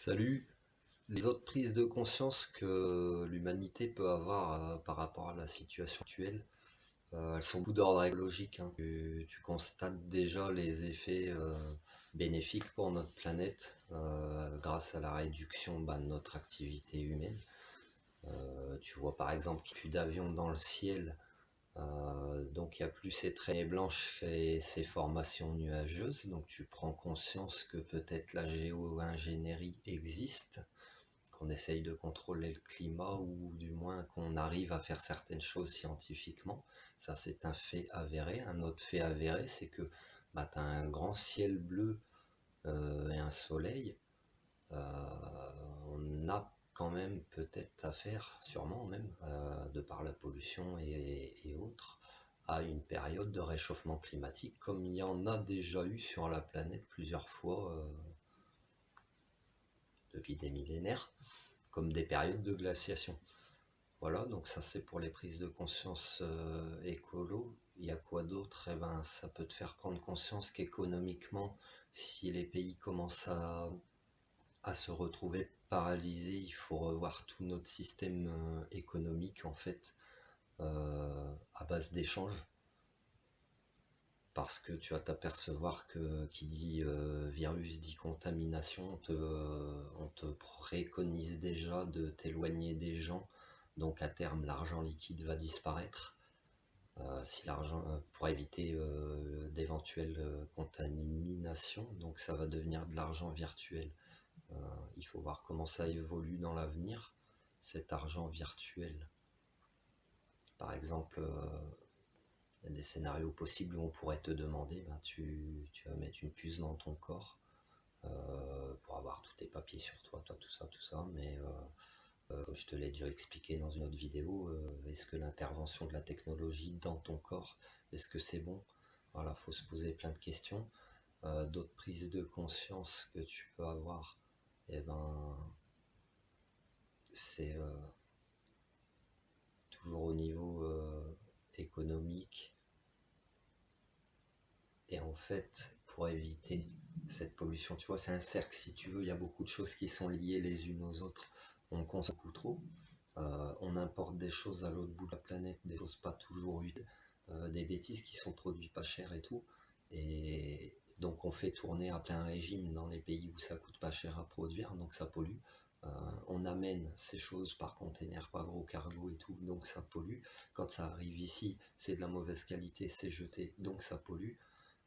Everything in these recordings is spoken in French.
Salut. Les autres prises de conscience que l'humanité peut avoir par rapport à la situation actuelle, elles sont beaucoup d'ordre écologique, hein. Tu constates déjà les effets bénéfiques pour notre planète grâce à la réduction de notre activité humaine. Tu vois par exemple qu'il n'y a plus d'avions dans le ciel, donc il n'y a plus ces traînées blanches et ces formations nuageuses. Donc tu prends conscience que peut-être la géo-ingénierie existe, qu'on essaye de contrôler le climat ou du moins qu'on arrive à faire certaines choses scientifiquement. Ça, c'est un fait avéré. Un autre fait avéré, c'est que tu as un grand ciel bleu et un soleil. On a quand même peut-être affaire, sûrement même, de par la pollution et autres, à une période de réchauffement climatique, comme il y en a déjà eu sur la planète plusieurs fois depuis des millénaires, comme des périodes de glaciation. Voilà, donc ça c'est pour les prises de conscience écolo. Il y a quoi d'autre? Eh ben, ça peut te faire prendre conscience qu'économiquement, si les pays commencent à se retrouver paralysés, il faut revoir tout notre système économique en fait, à base d'échanges. Parce que tu vas t'apercevoir que qui dit virus dit contamination, on te préconise déjà de t'éloigner des gens, donc à terme l'argent liquide va disparaître. Si l'argent pour éviter d'éventuelles contaminations, donc ça va devenir de l'argent virtuel. Euh, il faut voir comment ça évolue dans l'avenir, cet argent virtuel. Par exemple, il y a des scénarios possibles où on pourrait te demander, tu vas mettre une puce dans ton corps pour avoir tous tes papiers sur toi, tout ça, mais comme je te l'ai déjà expliqué dans une autre vidéo, est-ce que l'intervention de la technologie dans ton corps, est-ce que c'est bon? Voilà, faut se poser plein de questions. D'autres prises de conscience que tu peux avoir, eh ben, c'est toujours au niveau économique. Et en fait, pour éviter cette pollution, tu vois, c'est un cercle si tu veux, il y a beaucoup de choses qui sont liées les unes aux autres. On consomme beaucoup trop, on importe des choses à l'autre bout de la planète, des choses pas toujours utiles, des bêtises qui sont produites pas cher et tout. Et donc on fait tourner à plein régime dans les pays où ça coûte pas cher à produire, donc ça pollue. Euh, on amène ces choses par container, par gros cargo et tout, donc ça pollue. Quand ça arrive ici, c'est de la mauvaise qualité, c'est jeté, donc ça pollue.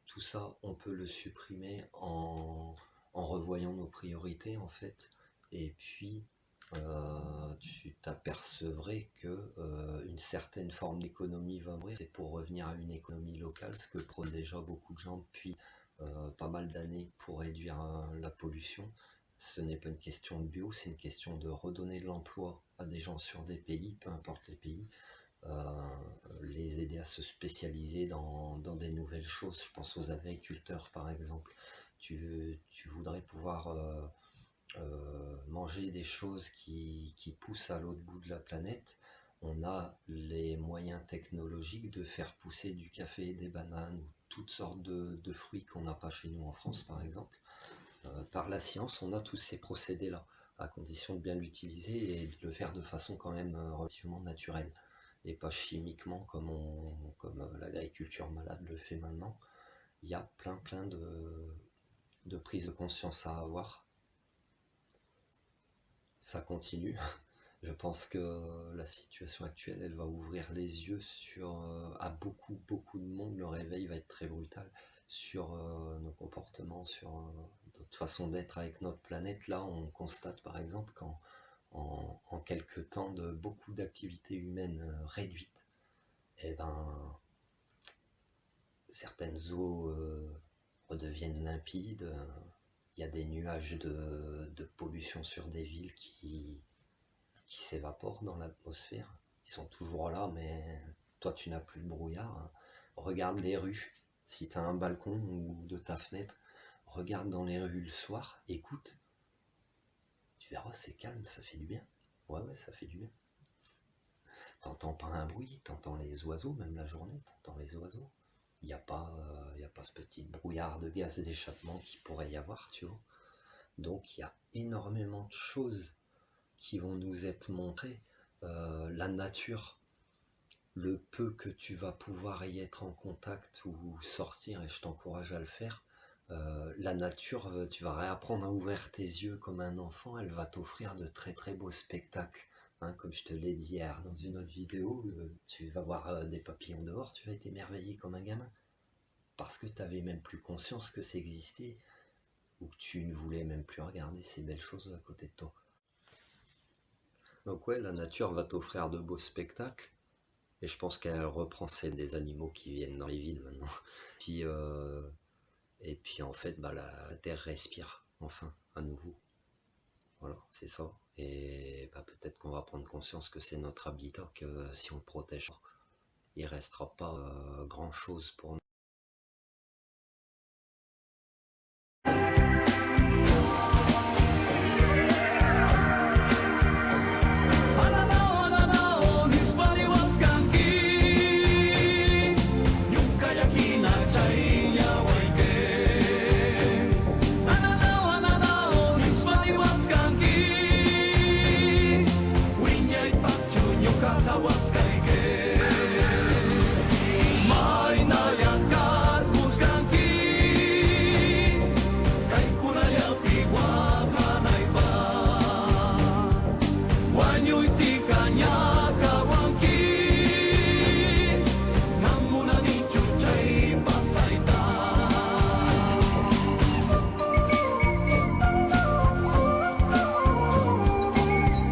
Tout ça, on peut le supprimer en revoyant nos priorités en fait. Et puis, tu t'apercevrais que une certaine forme d'économie va mourir. C'est pour revenir à une économie locale, ce que prônent déjà beaucoup de gens depuis pas mal d'années pour réduire la pollution. Ce n'est pas une question de bio, c'est une question de redonner de l'emploi à des gens sur des pays, peu importe les pays, les aider à se spécialiser dans des nouvelles choses. Je pense aux agriculteurs par exemple. Tu voudrais pouvoir manger des choses qui poussent à l'autre bout de la planète. On a les moyens technologiques de faire pousser du café, des bananes ou toutes sortes de fruits qu'on n'a pas chez nous en France par exemple. Par la science, on a tous ces procédés-là, à condition de bien l'utiliser et de le faire de façon quand même relativement naturelle et pas chimiquement comme l'agriculture malade le fait maintenant. Il y a plein de prises de conscience à avoir. Ça continue. Je pense que la situation actuelle, elle va ouvrir les yeux à beaucoup de monde. Le réveil va être très brutal sur nos comportements, sur notre façon d'être avec notre planète. Là, on constate par exemple qu'en quelques temps de beaucoup d'activités humaines réduites, eh ben, certaines eaux redeviennent limpides. Il y a des nuages de pollution sur des villes qui s'évaporent dans l'atmosphère. Ils sont toujours là, mais toi tu n'as plus le brouillard. Regarde les rues. Si tu as un balcon ou de ta fenêtre, regarde dans les rues le soir, écoute. Tu verras, c'est calme, ça fait du bien. Ouais, ça fait du bien. T'entends pas un bruit, t'entends les oiseaux, même la journée, t'entends les oiseaux. Il n'y a pas ce petit brouillard de gaz d'échappement qui pourrait y avoir, tu vois. Donc il y a énormément de choses qui vont nous être montrées. La nature, le peu que tu vas pouvoir y être en contact ou sortir, et je t'encourage à le faire, la nature, tu vas réapprendre à ouvrir tes yeux comme un enfant, elle va t'offrir de très très beaux spectacles. Hein, comme je te l'ai dit hier dans une autre vidéo, tu vas voir des papillons dehors, tu vas être émerveillé comme un gamin, parce que tu n'avais même plus conscience que ça existait, ou que tu ne voulais même plus regarder ces belles choses à côté de toi. Donc ouais, la nature va t'offrir de beaux spectacles, et je pense qu'elle reprend celle des animaux qui viennent dans les villes maintenant. Puis, et puis en fait, bah, la terre respire, enfin, à nouveau. Voilà, c'est ça. Et bah, peut-être qu'on va prendre conscience que c'est notre habitat, que si on le protège, il restera pas grand-chose pour nous.